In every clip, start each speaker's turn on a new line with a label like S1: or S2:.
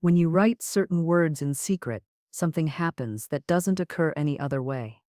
S1: When you write certain words in secret, something happens that doesn't occur any other way.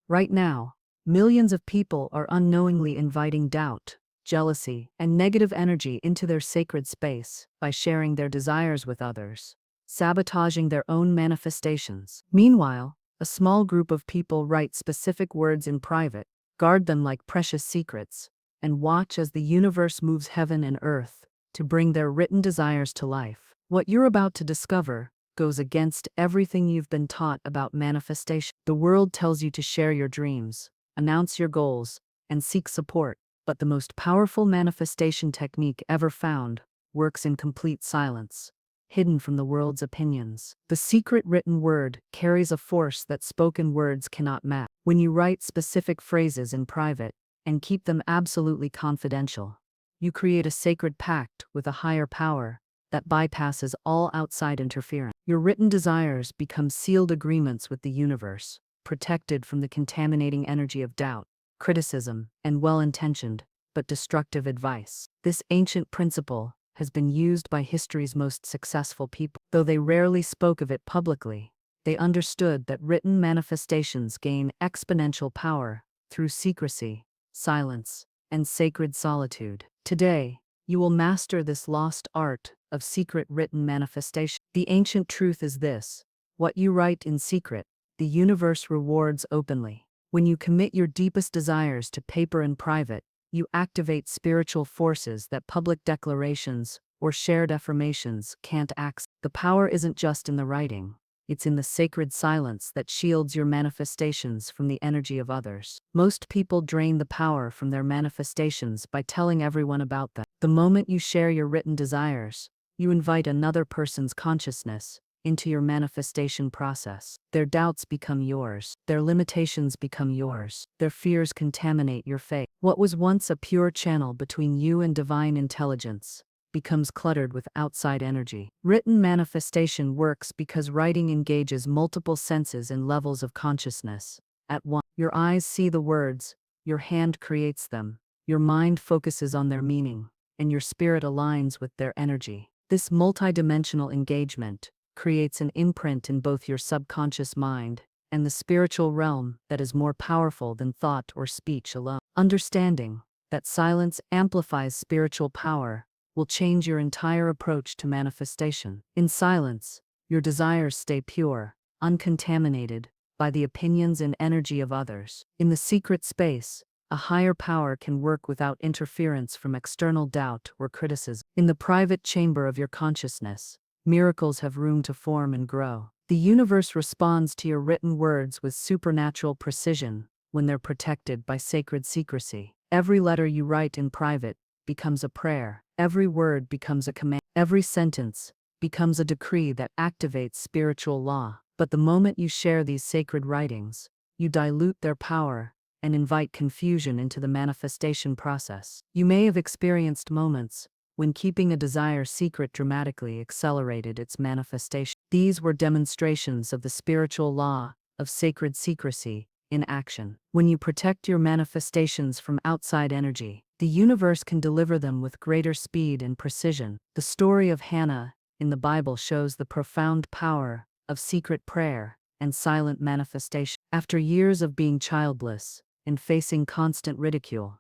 S1: Right now, millions of people are unknowingly inviting doubt, jealousy, and negative energy into their sacred space by sharing their desires with others, sabotaging their own manifestations. Meanwhile, a small group of people write specific words in private, guard them like precious secrets, and watch as the universe moves heaven and earth to bring their written desires to life. What you're about to discover goes against everything you've been taught about manifestation. The world tells you to share your dreams, announce your goals, and seek support, but the most powerful manifestation technique ever found works in complete silence, hidden from the world's opinions. The secret written word carries a force that spoken words cannot match. When you write specific phrases in private and keep them absolutely confidential, you create a sacred pact with a higher power that bypasses all outside interference. Your written desires become sealed agreements with the universe, protected from the contaminating energy of doubt, criticism, and well-intentioned but destructive advice. This ancient principle has been used by history's most successful people. Though they rarely spoke of it publicly, they understood that written manifestations gain exponential power through secrecy, silence, and sacred solitude. Today, you will master this lost art of secret written manifestation. The ancient truth is this: what you write in secret, the universe rewards openly. When you commit your deepest desires to paper in private, you activate spiritual forces that public declarations or shared affirmations can't access. The power isn't just in the writing. It's in the sacred silence that shields your manifestations from the energy of others. Most people drain the power from their manifestations by telling everyone about them. The moment you share your written desires, you invite another person's consciousness into your manifestation process. Their doubts become yours. Their limitations become yours. Their fears contaminate your faith. What was once a pure channel between you and divine intelligence becomes cluttered with outside energy. Written manifestation works because writing engages multiple senses and levels of consciousness at once. Your eyes see the words, your hand creates them, your mind focuses on their meaning, and your spirit aligns with their energy. This multidimensional engagement creates an imprint in both your subconscious mind and the spiritual realm that is more powerful than thought or speech alone. Understanding that silence amplifies spiritual power will change your entire approach to manifestation. In silence, your desires stay pure, uncontaminated by the opinions and energy of others. In the secret space, a higher power can work without interference from external doubt or criticism. In the private chamber of your consciousness, miracles have room to form and grow. The universe responds to your written words with supernatural precision when they're protected by sacred secrecy. Every letter you write in private becomes a prayer. Every word becomes a command. Every sentence becomes a decree that activates spiritual law. But the moment you share these sacred writings, you dilute their power and invite confusion into the manifestation process. You may have experienced moments when keeping a desire secret dramatically accelerated its manifestation. These were demonstrations of the spiritual law of sacred secrecy in action. When you protect your manifestations from outside energy, the universe can deliver them with greater speed and precision. The story of Hannah in the Bible shows the profound power of secret prayer and silent manifestation. After years of being childless and facing constant ridicule,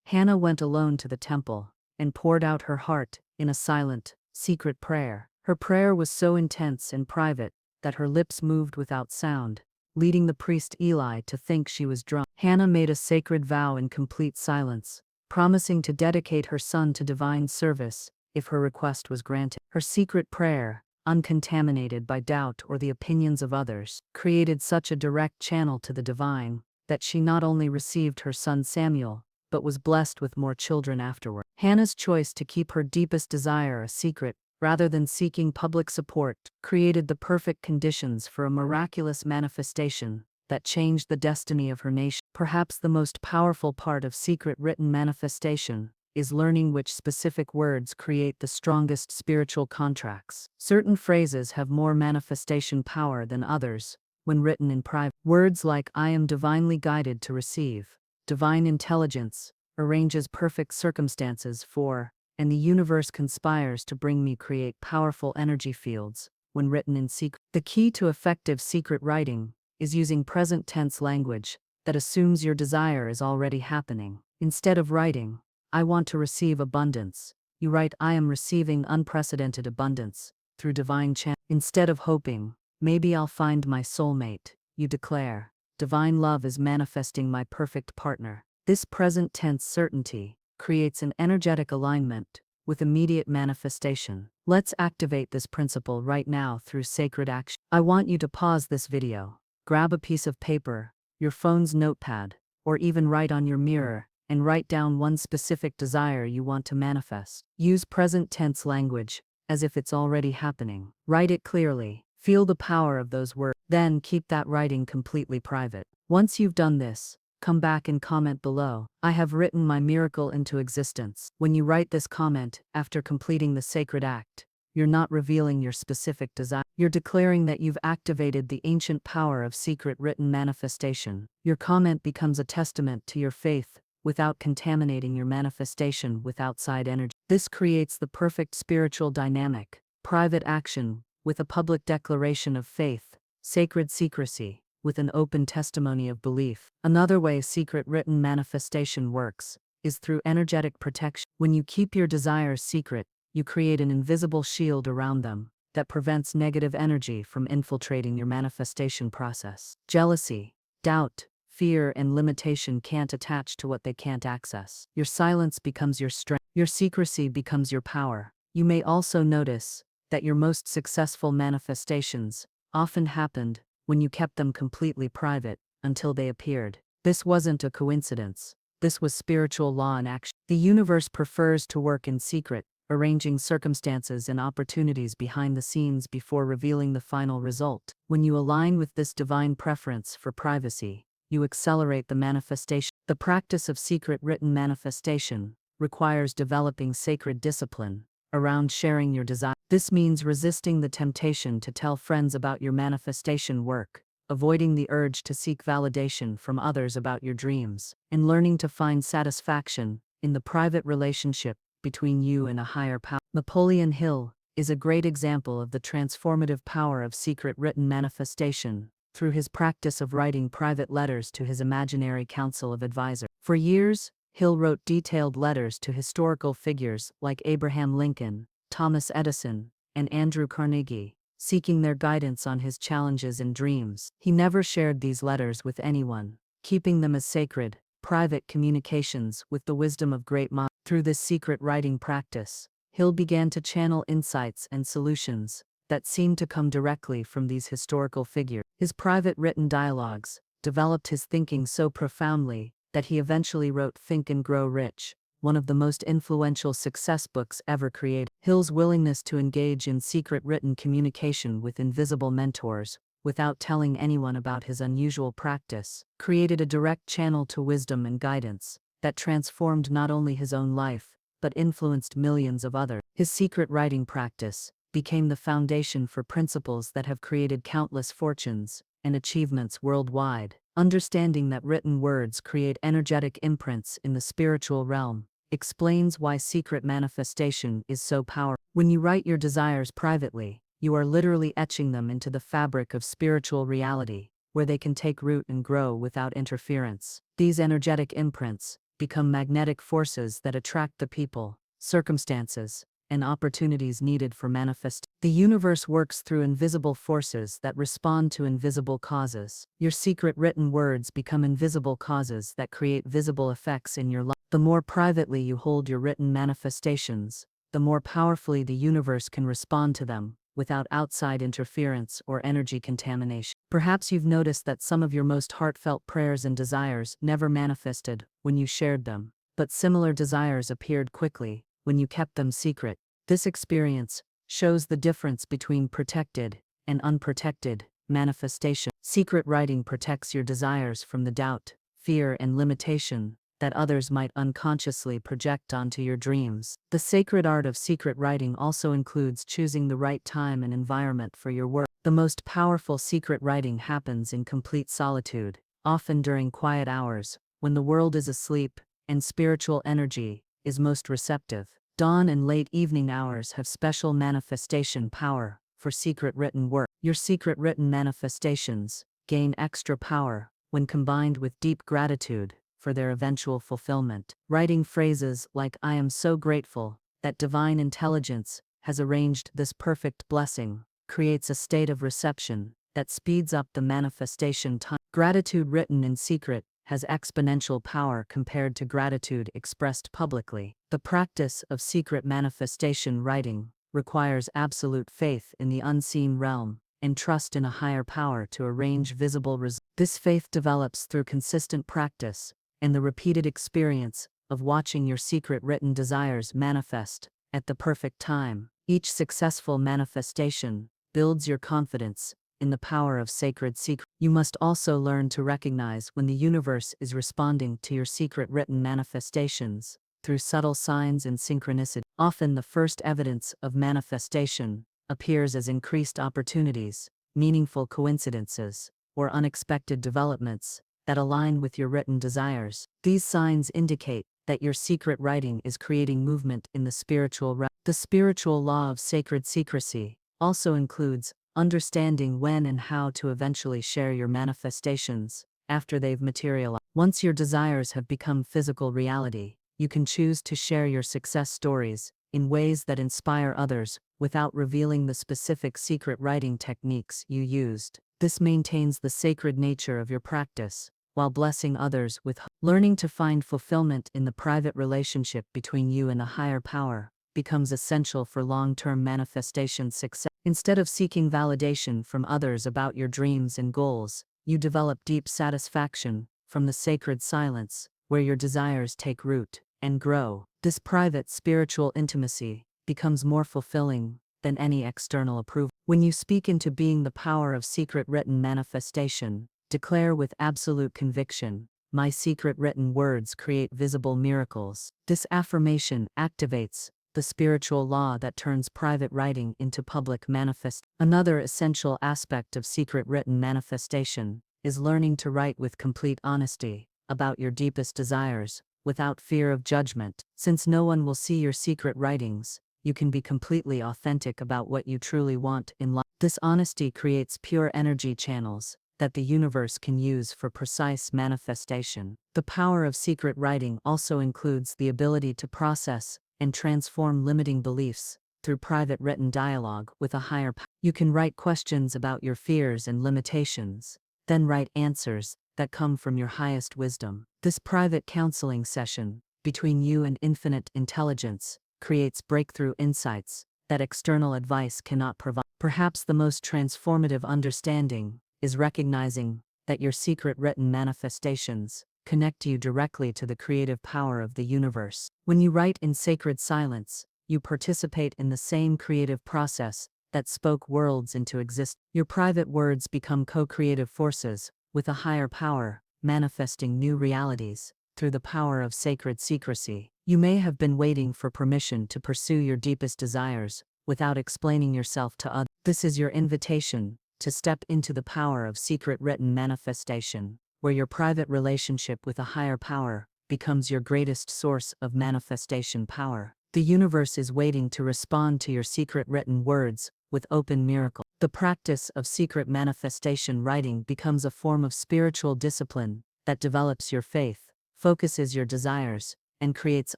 S1: Hannah went alone to the temple and poured out her heart in a silent, secret prayer. Her prayer was so intense and private that her lips moved without sound, leading the priest Eli to think she was drunk. Hannah made a sacred vow in complete silence, promising to dedicate her son to divine service if her request was granted. Her secret prayer, uncontaminated by doubt or the opinions of others, created such a direct channel to the divine that she not only received her son Samuel, but was blessed with more children afterward. Hannah's choice to keep her deepest desire a secret, rather than seeking public support, created the perfect conditions for a miraculous manifestation that changed the destiny of her nation. Perhaps the most powerful part of secret written manifestation is learning which specific words create the strongest spiritual contracts. Certain phrases have more manifestation power than others when written in private. Words like "I am divinely guided to receive," "divine intelligence arranges perfect circumstances for," and "the universe conspires to bring me" create powerful energy fields when written in secret. The key to effective secret writing is using present tense language that assumes your desire is already happening. Instead of writing, "I want to receive abundance," you write, "I am receiving unprecedented abundance through divine channel." Instead of hoping, "Maybe I'll find my soulmate," you declare, "Divine love is manifesting my perfect partner." This present tense certainty creates an energetic alignment with immediate manifestation. Let's activate this principle right now through sacred action. I want you to pause this video, grab a piece of paper, your phone's notepad, or even write on your mirror, and write down one specific desire you want to manifest. Use present tense language as if it's already happening. Write it clearly. Feel the power of those words. Then keep that writing completely private. Once you've done this, come back and comment below, "I have written my miracle into existence." When you write this comment after completing the sacred act, you're not revealing your specific desire. You're declaring that you've activated the ancient power of secret written manifestation. Your comment becomes a testament to your faith without contaminating your manifestation with outside energy. This creates the perfect spiritual dynamic: private action with a public declaration of faith, sacred secrecy with an open testimony of belief. Another way secret written manifestation works is through energetic protection. When you keep your desires secret, you create an invisible shield around them that prevents negative energy from infiltrating your manifestation process. Jealousy, doubt, fear, and limitation can't attach to what they can't access. Your silence becomes your strength. Your secrecy becomes your power. You may also notice that your most successful manifestations often happened when you kept them completely private until they appeared. This wasn't a coincidence. This was spiritual law in action. The universe prefers to work in secret, arranging circumstances and opportunities behind the scenes before revealing the final result. When you align with this divine preference for privacy, you accelerate the manifestation. The practice of secret written manifestation requires developing sacred discipline around sharing your desire. This means resisting the temptation to tell friends about your manifestation work, avoiding the urge to seek validation from others about your dreams, and learning to find satisfaction in the private relationship between you and a higher power. Napoleon Hill is a great example of the transformative power of secret written manifestation through his practice of writing private letters to his imaginary council of advisors. For years, Hill wrote detailed letters to historical figures like Abraham Lincoln, Thomas Edison, and Andrew Carnegie, seeking their guidance on his challenges and dreams. He never shared these letters with anyone, keeping them as sacred, private communications with the wisdom of great minds. Through this secret writing practice, Hill began to channel insights and solutions that seemed to come directly from these historical figures. His private written dialogues developed his thinking so profoundly that he eventually wrote Think and Grow Rich, one of the most influential success books ever created. Hill's willingness to engage in secret written communication with invisible mentors without telling anyone about his unusual practice created a direct channel to wisdom and guidance that transformed not only his own life, but influenced millions of others. His secret writing practice became the foundation for principles that have created countless fortunes and achievements worldwide. Understanding that written words create energetic imprints in the spiritual realm explains why secret manifestation is so powerful. When you write your desires privately, you are literally etching them into the fabric of spiritual reality, where they can take root and grow without interference. These energetic imprints become magnetic forces that attract the people, circumstances, and opportunities needed for manifest. The universe works through invisible forces that respond to invisible causes. Your secret written words become invisible causes that create visible effects in your life. The more privately you hold your written manifestations, the more powerfully the universe can respond to them, without outside interference or energy contamination. Perhaps you've noticed that some of your most heartfelt prayers and desires never manifested when you shared them, but similar desires appeared quickly when you kept them secret. This experience shows the difference between protected and unprotected manifestation. Secret writing protects your desires from the doubt, fear, and limitation that others might unconsciously project onto your dreams. The sacred art of secret writing also includes choosing the right time and environment for your work. The most powerful secret writing happens in complete solitude, often during quiet hours, when the world is asleep and spiritual energy is most receptive. Dawn and late evening hours have special manifestation power for secret written work. Your secret written manifestations gain extra power when combined with deep gratitude for their eventual fulfillment. Writing phrases like "I am so grateful that divine intelligence has arranged this perfect blessing" creates a state of reception that speeds up the manifestation time. Gratitude written in secret has exponential power compared to gratitude expressed publicly. The practice of secret manifestation writing requires absolute faith in the unseen realm and trust in a higher power to arrange visible results. This faith develops through consistent practice and the repeated experience of watching your secret written desires manifest at the perfect time. Each successful manifestation builds your confidence in the power of sacred secret. You must also learn to recognize when the universe is responding to your secret written manifestations through subtle signs and synchronicity. Often the first evidence of manifestation appears as increased opportunities, meaningful coincidences, or unexpected developments that align with your written desires. These signs indicate that your secret writing is creating movement in the spiritual realm. The spiritual law of sacred secrecy also includes understanding when and how to eventually share your manifestations after they've materialized. Once your desires have become physical reality, you can choose to share your success stories in ways that inspire others without revealing the specific secret writing techniques you used. This maintains the sacred nature of your practice while blessing others with hope. Learning to find fulfillment in the private relationship between you and a higher power becomes essential for long-term manifestation success. Instead of seeking validation from others about your dreams and goals, you develop deep satisfaction from the sacred silence where your desires take root and grow. This private spiritual intimacy becomes more fulfilling than any external approval. When you speak into being the power of secret written manifestation, declare with absolute conviction, "My secret written words create visible miracles." This affirmation activates the spiritual law that turns private writing into public manifest. Another essential aspect of secret written manifestation is learning to write with complete honesty about your deepest desires, without fear of judgment. Since no one will see your secret writings, you can be completely authentic about what you truly want in life. This honesty creates pure energy channels that the universe can use for precise manifestation. The power of secret writing also includes the ability to process and transform limiting beliefs through private written dialogue with a higher power. You can write questions about your fears and limitations, then write answers that come from your highest wisdom. This private counseling session between you and infinite intelligence creates breakthrough insights that external advice cannot provide. Perhaps the most transformative understanding is recognizing that your secret written manifestations connect you directly to the creative power of the universe. When you write in sacred silence, you participate in the same creative process that spoke worlds into existence. Your private words become co-creative forces with a higher power, manifesting new realities through the power of sacred secrecy. You may have been waiting for permission to pursue your deepest desires without explaining yourself to others. This is your invitation to step into the power of secret written manifestation, where your private relationship with a higher power becomes your greatest source of manifestation power. The universe is waiting to respond to your secret written words with open miracle. The practice of secret manifestation writing becomes a form of spiritual discipline that develops your faith, focuses your desires, and creates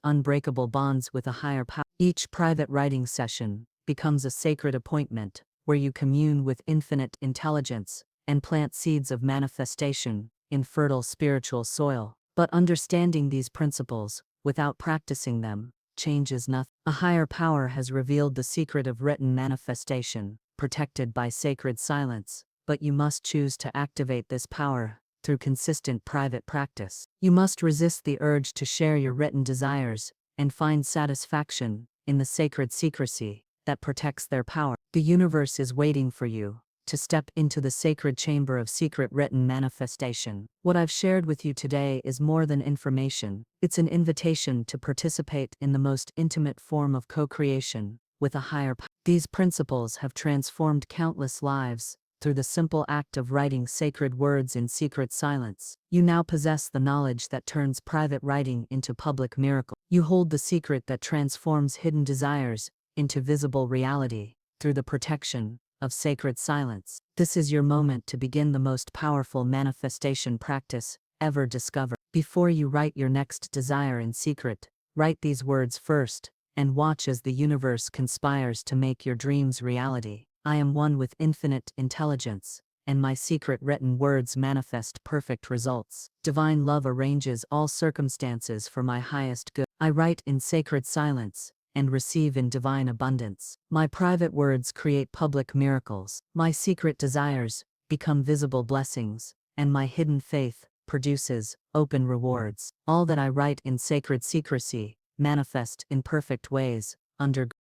S1: unbreakable bonds with a higher power. Each private writing session becomes a sacred appointment where you commune with infinite intelligence and plant seeds of manifestation in fertile spiritual soil. But understanding these principles without practicing them changes nothing. A higher power has revealed the secret of written manifestation, protected by sacred silence, but you must choose to activate this power through consistent private practice. You must resist the urge to share your written desires and find satisfaction in the sacred secrecy that protects their power. The universe is waiting for you to step into the sacred chamber of secret written manifestation. What I've shared with you today is more than information. It's an invitation to participate in the most intimate form of co-creation with a higher power. These principles have transformed countless lives through the simple act of writing sacred words in secret silence. You now possess the knowledge that turns private writing into public miracle. You hold the secret that transforms hidden desires into visible reality through the protection of sacred silence. This is your moment to begin the most powerful manifestation practice ever discovered. Before you write your next desire in secret, write these words first, and watch as the universe conspires to make your dreams reality. I am one with infinite intelligence, and my secret written words manifest perfect results. Divine love arranges all circumstances for my highest good. I write in sacred silence, and receive in divine abundance. My private words create public miracles. My secret desires become visible blessings, and my hidden faith produces open rewards. All that I write in sacred secrecy manifest in perfect ways under